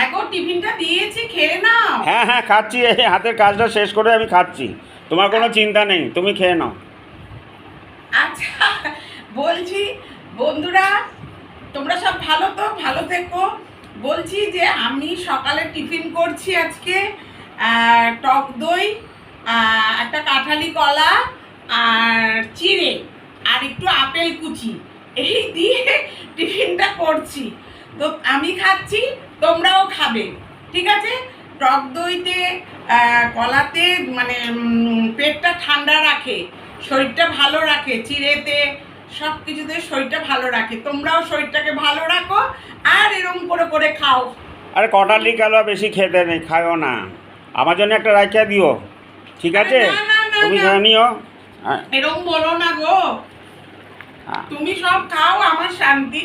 এখন টিফিনটা দিয়েছি, খেয়ে নাও। হ্যাঁ হ্যাঁ খাচ্ছি, এই হাতের কাজটা শেষ করে আমি খাচ্ছি, তোমার কোনো চিন্তা নেই, তুমি খেয়ে নাও। আচ্ছা, বলছি বন্ধুরা, তোমরা সব ভালো তো? ভালো থেকো। বলছি যে আমি সকালে টিফিন করছি আজকে টক দই, একটা কাঁঠালি কলা, আর চিড়ে, আর একটু আপেল কুচি, এই দিয়ে টিফিনটা করছি। তো আমি খাচ্ছি, তোমরাও খাবে, ঠিক আছে? টক দইতে কলাতে মানে পেটটা ঠান্ডা রাখে, শরীরটা ভালো রাখে, চিড়েতে সব কিছুতে শরীরটা ভালো রাখে। তোমরাও শরীরটাকে ভালো রাখো আর এরকম করে করে খাও। আরে কটালি কালো বেশি খেতে নেই, খাও না, আমার জন্য একটা রাখিয়া দিও, ঠিক আছে? আরে না, না, তুমি না। খেয়ে নিও। এরকম বলো না গো, হ্যাঁ। তুমি সব খাও, আমার শান্তি।